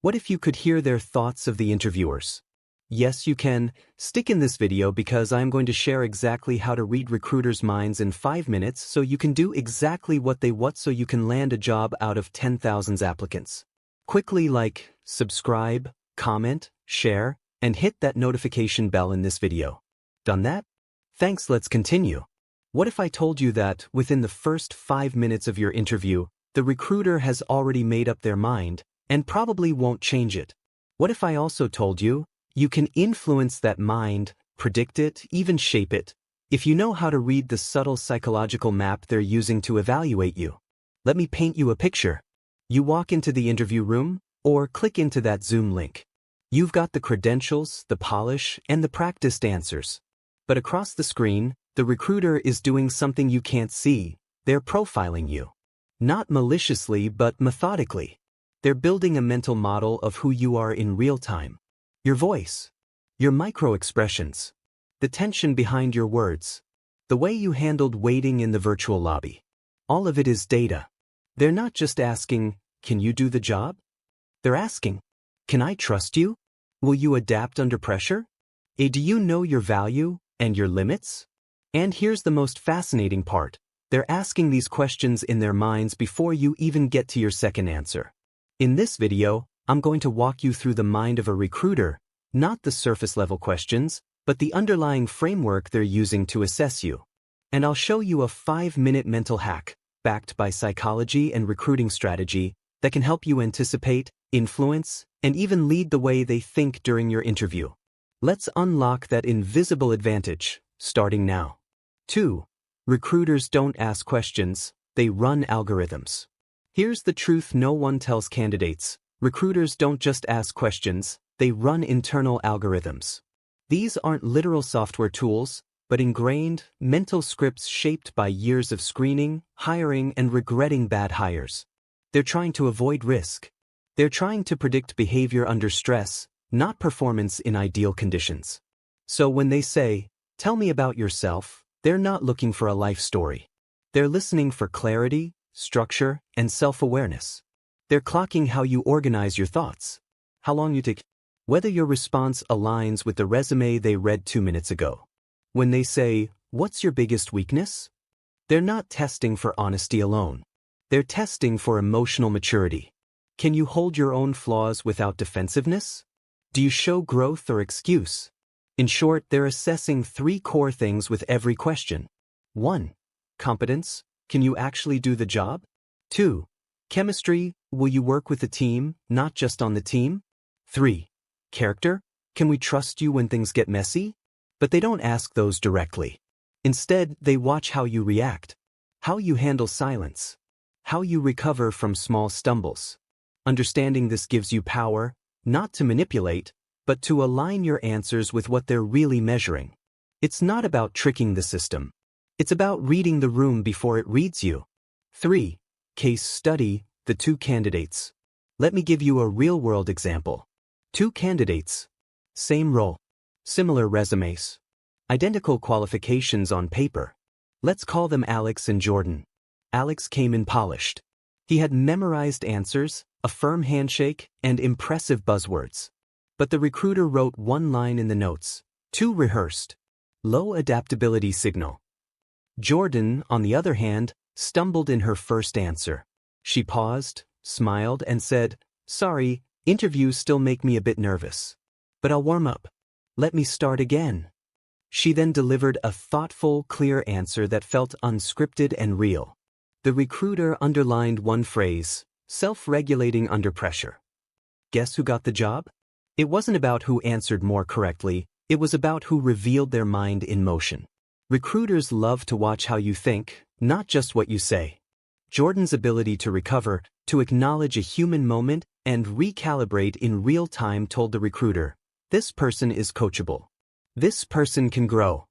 What if you could hear their thoughts of the interviewers? Yes, you can. Stick in this video because I'm going to share exactly how to read recruiters' minds in 5 minutes so you can do exactly what they want so you can land a job out of 10,000 applicants. Quickly like, subscribe, comment, share, and hit that notification bell in this video. Done that? Thanks, let's continue. What if I told you that within the first 5 minutes of your interview, the recruiter has already made up their mind and probably won't change it? What if I also told you you can influence that mind, predict it, even shape it, if you know how to read the subtle psychological map they're using to evaluate you? Let me paint you a picture. You walk into the interview room, or click into that Zoom link. You've got the credentials, the polish, and the practiced answers. But across the screen, the recruiter is doing something you can't see. They're profiling you. Not maliciously, but methodically. They're building a mental model of who you are in real time. Your voice, your micro-expressions, the tension behind your words, the way you handled waiting in the virtual lobby. All of it is data. They're not just asking, can you do the job? They're asking, can I trust you? Will you adapt under pressure? Do you know your value and your limits? And here's the most fascinating part. They're asking these questions in their minds before you even get to your second answer. In this video, I'm going to walk you through the mind of a recruiter, not the surface-level questions, but the underlying framework they're using to assess you. And I'll show you a 5-minute mental hack, backed by psychology and recruiting strategy, that can help you anticipate, influence, and even lead the way they think during your interview. Let's unlock that invisible advantage, starting now. 2. Recruiters don't ask questions, they run algorithms. Here's the truth no one tells candidates. Recruiters don't just ask questions, they run internal algorithms. These aren't literal software tools, but ingrained, mental scripts shaped by years of screening, hiring, and regretting bad hires. They're trying to avoid risk. They're trying to predict behavior under stress, not performance in ideal conditions. So when they say, "Tell me about yourself," they're not looking for a life story. They're listening for clarity, structure, and self-awareness. They're clocking how you organize your thoughts, how long you take, whether your response aligns with the resume they read 2 minutes ago. When they say, "What's your biggest weakness?" they're not testing for honesty alone. They're testing for emotional maturity. Can you hold your own flaws without defensiveness? Do you show growth or excuse? In short, they're assessing 3 core things with every question. 1. Competence. Can you actually do the job? 2. Chemistry. Will you work with the team, not just on the team? 3. Character. Can we trust you when things get messy? But they don't ask those directly. Instead, they watch how you react, how you handle silence, how you recover from small stumbles. Understanding this gives you power, not to manipulate, but to align your answers with what they're really measuring. It's not about tricking the system. It's about reading the room before it reads you. 3. Case study, the 2 candidates. Let me give you a real-world example. 2 candidates. Same role. Similar resumes. Identical qualifications on paper. Let's call them Alex and Jordan. Alex came in polished. He had memorized answers, a firm handshake, and impressive buzzwords. But the recruiter wrote 1 line in the notes, too rehearsed. Low adaptability signal. Jordan, on the other hand, stumbled in her first answer. She paused, smiled, and said, "Sorry, interviews still make me a bit nervous. But I'll warm up. Let me start again." She then delivered a thoughtful, clear answer that felt unscripted and real. The recruiter underlined 1 phrase, self-regulating under pressure. Guess who got the job? It wasn't about who answered more correctly, it was about who revealed their mind in motion. Recruiters love to watch how you think, not just what you say. Jordan's ability to recover, to acknowledge a human moment, and recalibrate in real time told the recruiter, this person is coachable. This person can grow.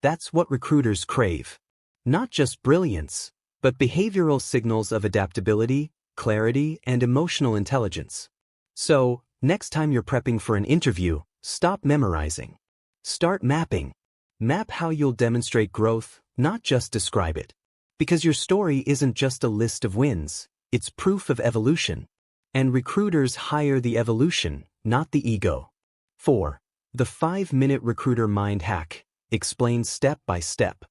That's what recruiters crave. Not just brilliance, but behavioral signals of adaptability, clarity, and emotional intelligence. So, next time you're prepping for an interview, stop memorizing. Start mapping. Map how you'll demonstrate growth, not just describe it. Because your story isn't just a list of wins, it's proof of evolution. And recruiters hire the evolution, not the ego. 4. The 5-minute recruiter mind hack. Explained step by step.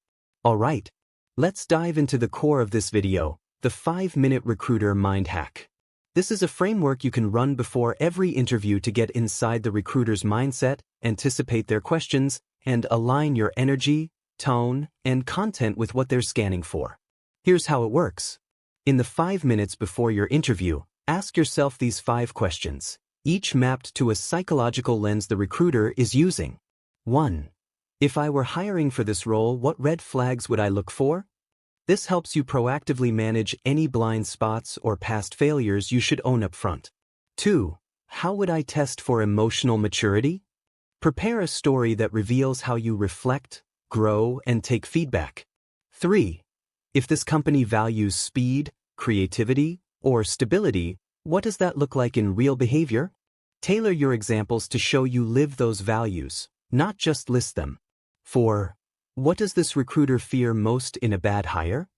Alright, let's dive into the core of this video, the 5-minute recruiter mind hack. This is a framework you can run before every interview to get inside the recruiter's mindset, anticipate their questions, and align your energy, tone, and content with what they're scanning for. Here's how it works. In the 5 minutes before your interview, ask yourself these 5 questions, each mapped to a psychological lens the recruiter is using. 1. If I were hiring for this role, what red flags would I look for? This helps you proactively manage any blind spots or past failures you should own up front. 2. How would I test for emotional maturity? Prepare a story that reveals how you reflect, grow, and take feedback. 3. If this company values speed, creativity, or stability, what does that look like in real behavior? Tailor your examples to show you live those values, not just list them. 4. What does this recruiter fear most in a bad hire?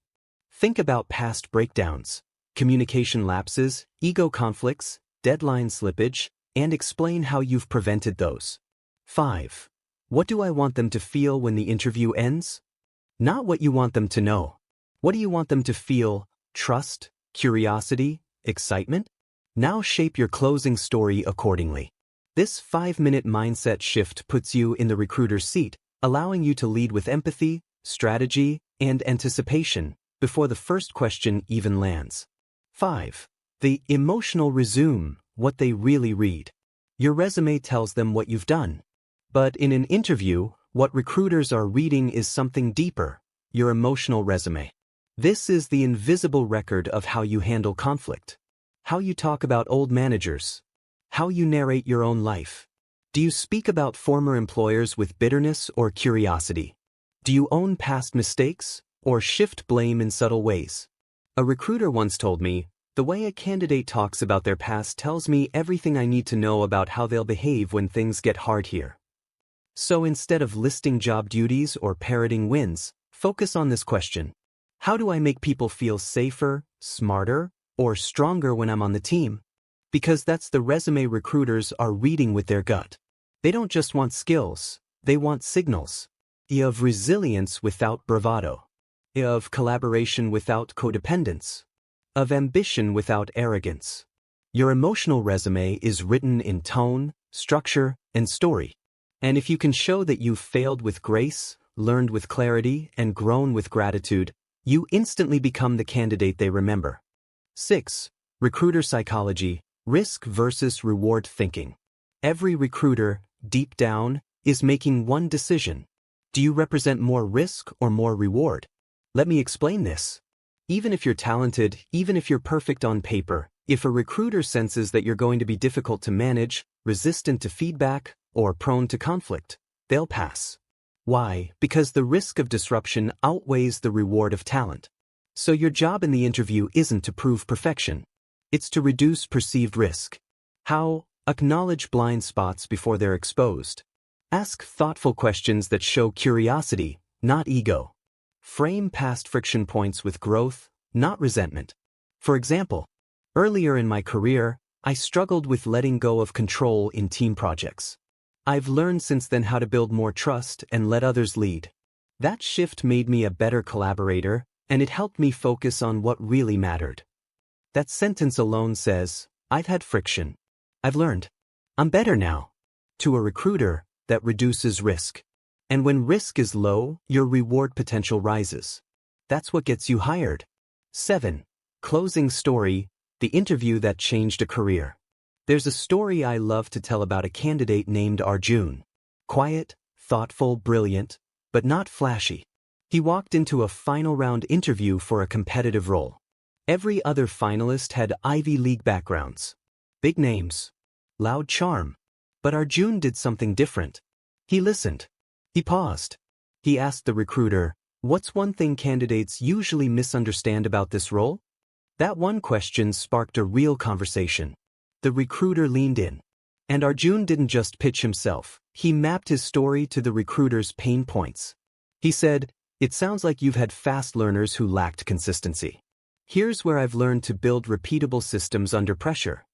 Think about past breakdowns, communication lapses, ego conflicts, deadline slippage, and explain how you've prevented those. 5. What do I want them to feel when the interview ends? Not what you want them to know. What do you want them to feel? Trust, curiosity, excitement? Now shape your closing story accordingly. This 5-minute mindset shift puts you in the recruiter's seat, allowing you to lead with empathy, strategy, and anticipation before the first question even lands. 5. The emotional resume, what they really read. Your resume tells them what you've done. But in an interview, what recruiters are reading is something deeper, your emotional resume. This is the invisible record of how you handle conflict, how you talk about old managers, how you narrate your own life. Do you speak about former employers with bitterness or curiosity? Do you own past mistakes or shift blame in subtle ways? A recruiter once told me, the way a candidate talks about their past tells me everything I need to know about how they'll behave when things get hard here. So instead of listing job duties or parroting wins, focus on this question. How do I make people feel safer, smarter, or stronger when I'm on the team? Because that's the resume recruiters are reading with their gut. They don't just want skills, they want signals. Of resilience without bravado. Of collaboration without codependence. Of ambition without arrogance. Your emotional resume is written in tone, structure, and story. And if you can show that you've failed with grace, learned with clarity, and grown with gratitude, you instantly become the candidate they remember. 6. Recruiter psychology, risk versus reward thinking. Every recruiter, deep down, is making one decision. Do you represent more risk or more reward? Let me explain this. Even if you're talented, even if you're perfect on paper, if a recruiter senses that you're going to be difficult to manage, resistant to feedback, or prone to conflict, they'll pass. Why? Because the risk of disruption outweighs the reward of talent. So your job in the interview isn't to prove perfection. It's to reduce perceived risk. How? Acknowledge blind spots before they're exposed. Ask thoughtful questions that show curiosity, not ego. Frame past friction points with growth, not resentment. For example, earlier in my career, I struggled with letting go of control in team projects. I've learned since then how to build more trust and let others lead. That shift made me a better collaborator, and it helped me focus on what really mattered. That sentence alone says, I've had friction. I've learned. I'm better now. To a recruiter, that reduces risk. And when risk is low, your reward potential rises. That's what gets you hired. 7. Closing story, the interview that changed a career. There's a story I love to tell about a candidate named Arjun. Quiet, thoughtful, brilliant, but not flashy. He walked into a final round interview for a competitive role. Every other finalist had Ivy League backgrounds. Big names. Loud charm. But Arjun did something different. He listened. He paused. He asked the recruiter, what's one thing candidates usually misunderstand about this role? That one question sparked a real conversation. The recruiter leaned in. And Arjun didn't just pitch himself. He mapped his story to the recruiter's pain points. He said, it sounds like you've had fast learners who lacked consistency. Here's where I've learned to build repeatable systems under pressure.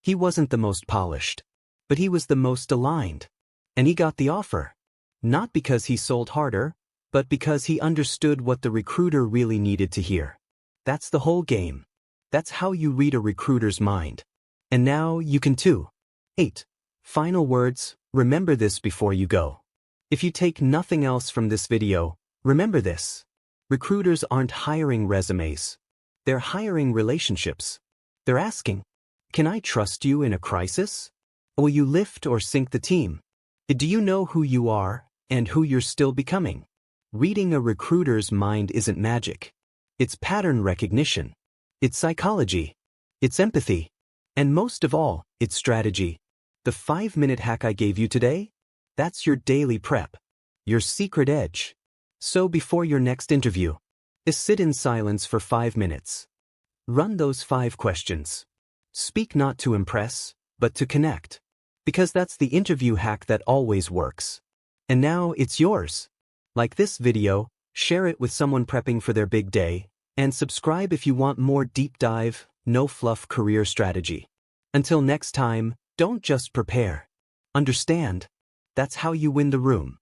He wasn't the most polished, but he was the most aligned. And he got the offer. Not because he sold harder, but because he understood what the recruiter really needed to hear. That's the whole game. That's how you read a recruiter's mind. And now you can too. 8. Final words, remember this before you go. If you take nothing else from this video, remember this. Recruiters aren't hiring resumes. They're hiring relationships. They're asking, can I trust you in a crisis? Will you lift or sink the team? Do you know who you are and who you're still becoming? Reading a recruiter's mind isn't magic. It's pattern recognition. It's psychology. It's empathy. And most of all, it's strategy. The 5-minute hack I gave you today? That's your daily prep. Your secret edge. So before your next interview, sit in silence for 5 minutes. Run those 5 questions. Speak not to impress, but to connect. Because that's the interview hack that always works. And now it's yours. Like this video, share it with someone prepping for their big day, and subscribe if you want more deep dive, no fluff career strategy. Until next time, don't just prepare. Understand. That's how you win the room.